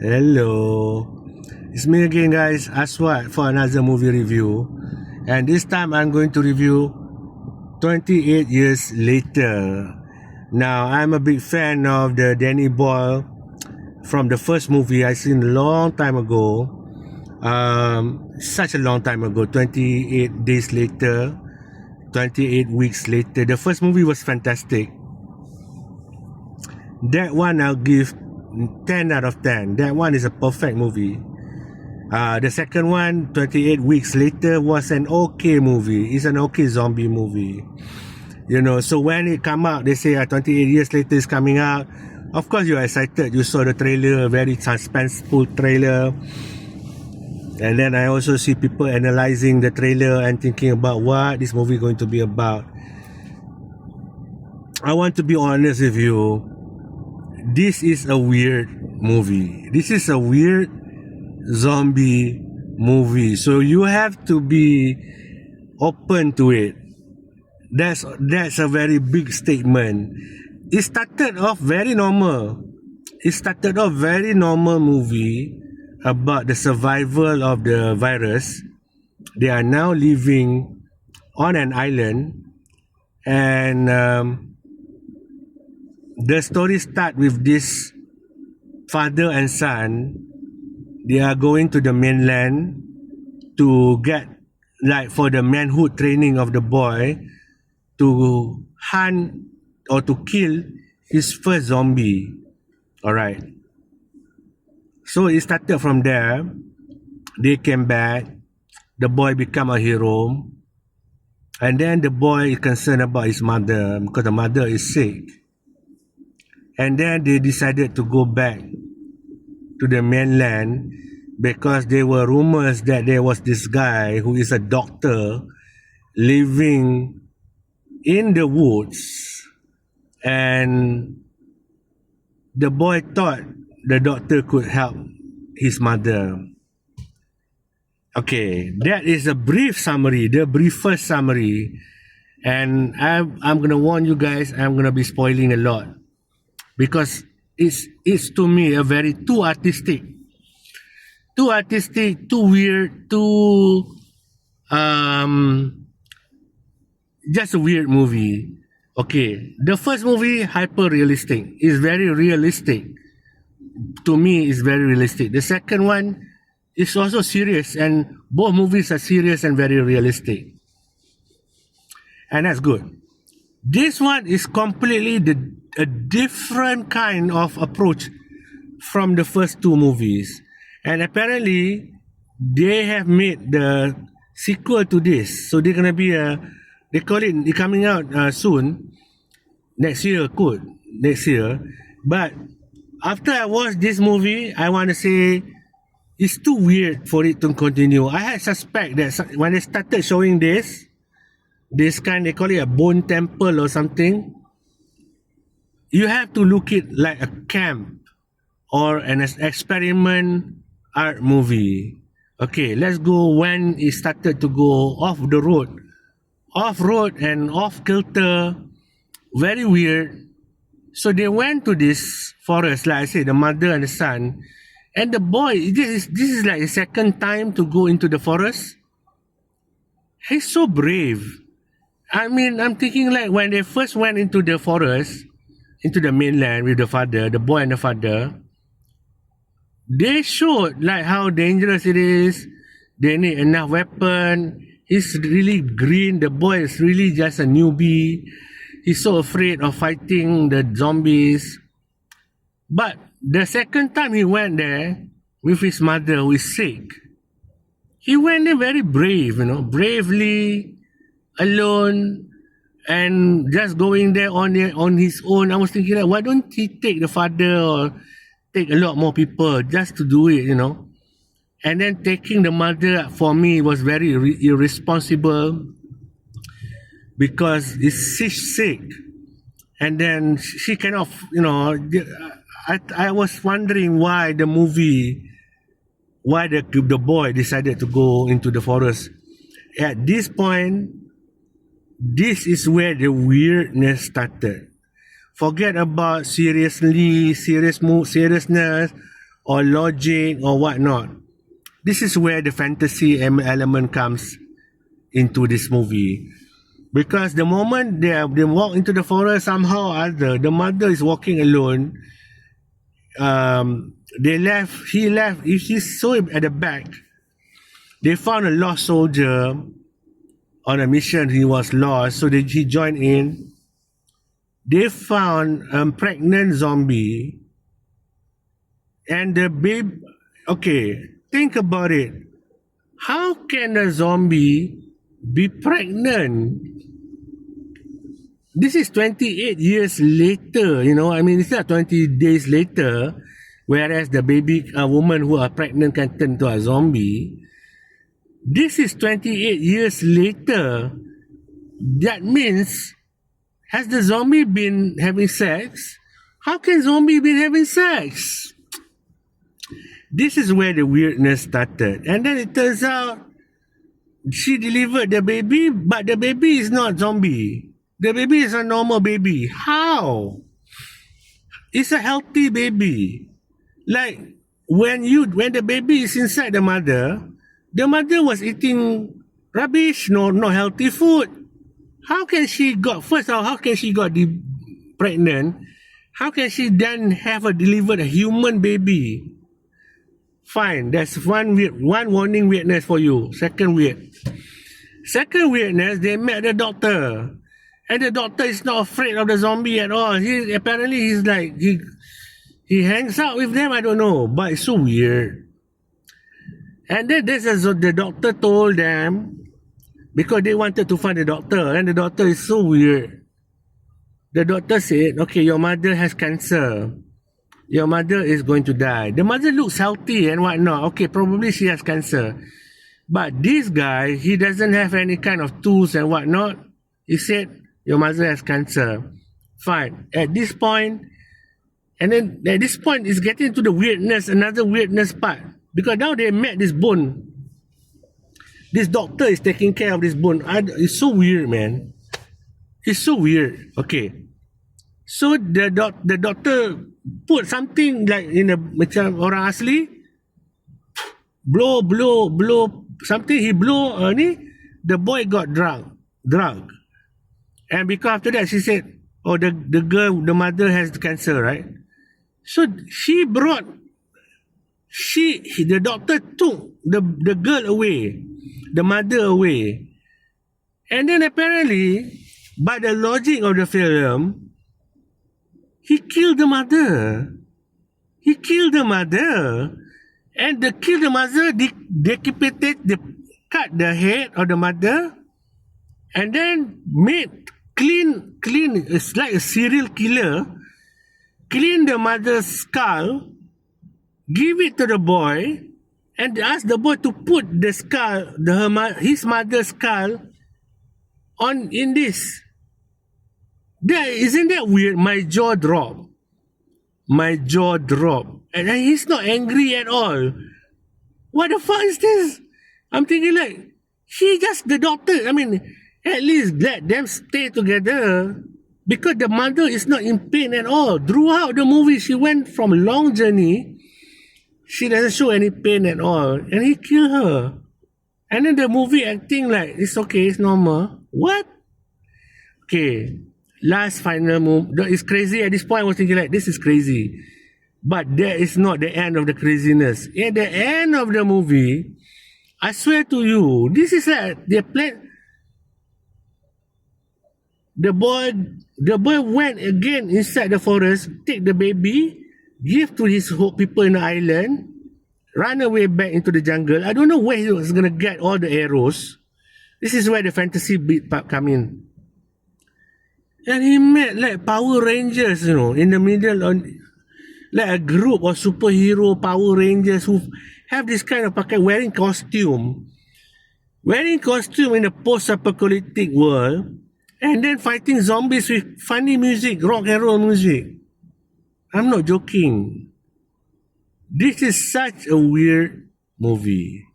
Hello, it's me again, guys, Aswat, for another movie review. And this time I'm going to review 28 Years Later. Now, I'm a big fan of the Danny Boyle from the first movie I seen a long time ago. Such a long time ago, 28 days later, 28 weeks later. The first movie was fantastic. That one I'll give 10 out of 10. That one is a perfect movie. The second one, 28 weeks later, was an okay movie. It's an okay zombie movie. So when it come out, they say 28 years later is coming out. Of course, you're excited. You saw the trailer, a very suspenseful trailer. And then I also see people analyzing the trailer and thinking about what this movie going to be about. I want to be honest with you. This is a weird movie. This is a weird zombie movie. So you have to be open to it. That's a very big statement. It started off very normal. It started off very normal movie about the survival of the virus. They are now living on an island, and the story starts with this father and son. They are going to the mainland to get, like, for the manhood training of the boy, to hunt or to kill his first zombie. Alright. So it started from there. They came back. The boy became a hero. And then the boy is concerned about his mother because the mother is sick. And then they decided to go back to the mainland because there were rumors that there was this guy who is a doctor living in the woods, and the boy thought the doctor could help his mother. Okay, that is a brief summary, the briefest summary, and I'm gonna warn you guys, I'm gonna be spoiling a lot because it's to me a very too artistic, too weird, just a weird movie. Okay, the first movie, hyper realistic, is very realistic. To me, is very realistic. The second one is also serious, and both movies are serious and very realistic, and that's good. This one is completely a different kind of approach from the first two movies, and apparently they have made the sequel to this. So they're gonna be they call it coming out soon, next year. But after I watched this movie, I want to say it's too weird for it to continue. I had suspect that when they started showing this kind, they call it a bone temple or something. You have to look it like a camp or an experiment art movie. Okay, let's go when it started to go off road and off kilter, very weird. So they went to this forest, like I said, the mother and the son, and the boy. This is like the second time to go into the forest. He's so brave. I mean, I'm thinking like when they first went into the forest, into the mainland with the boy and the father, they showed like how dangerous it is. They need enough weapon. He's really green. The boy is really just a newbie. He's so afraid of fighting the zombies. But the second time he went there with his mother who is sick, he went there very brave, bravely, alone, and just going there on his own. I was thinking, like, why don't he take the father or take a lot more people just to do it, And then taking the mother, for me, was very irresponsible because she's sick. And then she cannot, I was wondering why the boy decided to go into the forest. At this point, this is where the weirdness started. Forget about seriousness or logic or whatnot. This is where the fantasy element comes into this movie. Because the moment they walk into the forest, somehow or other, the mother is walking alone. He left, he saw him at the back. They found a lost soldier on a mission. He was lost, so he joined in. They found a pregnant zombie. And the baby, okay, think about it. How can a zombie be pregnant? This is 28 years later, I mean, it's not 20 days later, whereas the baby, a woman who are pregnant can turn to a zombie. This is 28 years later. That means, has the zombie been having sex? How can zombie be having sex? This is where the weirdness started. And then it turns out she delivered the baby, but the baby is not zombie. The baby is a normal baby. How? It's a healthy baby. Like when the baby is inside the mother was eating rubbish, not healthy food. How can she got pregnant? How can she then delivered a human baby? Fine, that's one warning weirdness for you. Second weirdness, they met the doctor. And the doctor is not afraid of the zombie at all. He hangs out with them, I don't know. But it's so weird. And then the doctor told them, because they wanted to find the doctor, and the doctor is so weird. The doctor said, okay, your mother has cancer. Your mother is going to die. The mother looks healthy and whatnot. Okay, probably she has cancer. But this guy, he doesn't have any kind of tools and whatnot. He said, your mother has cancer. Fine. At this point, it's getting to the weirdness, another weirdness part. Because now they met this bone. This doctor is taking care of this bone. It's so weird, man. It's so weird. Okay. So the doctor put something like macam orang asli, blow something. He blow the boy got drunk. And because after that she said, oh, the mother has cancer, right? So the doctor took the girl away, the mother away. And then apparently, by the logic of the film, he killed the mother. And the kill the mother, cut the head of the mother, and then made clean. It's like a serial killer. Clean the mother's skull, give it to the boy, and ask the boy to put the skull, his mother's skull, in this. Isn't that weird? My jaw dropped. And he's not angry at all. What the fuck is this? I'm thinking like, the doctor, I mean, at least let them stay together. Because the mother is not in pain at all. Throughout the movie, she went from a long journey. She doesn't show any pain at all. And he killed her. And then the movie acting like, it's okay, it's normal. What? Okay. Last final move. It's crazy. At this point, I was thinking like, this is crazy. But that is not the end of the craziness. At the end of the movie, I swear to you, this is like, they played. The boy went again inside the forest, take the baby, give to his people in the island, run away back into the jungle. I don't know where he was going to get all the arrows. This is where the fantasy beat part come in. And he met like Power Rangers, in the middle of like a group of superhero Power Rangers who have this kind of wearing costume in a post-apocalyptic world, and then fighting zombies with funny music, rock and roll music. I'm not joking. This is such a weird movie.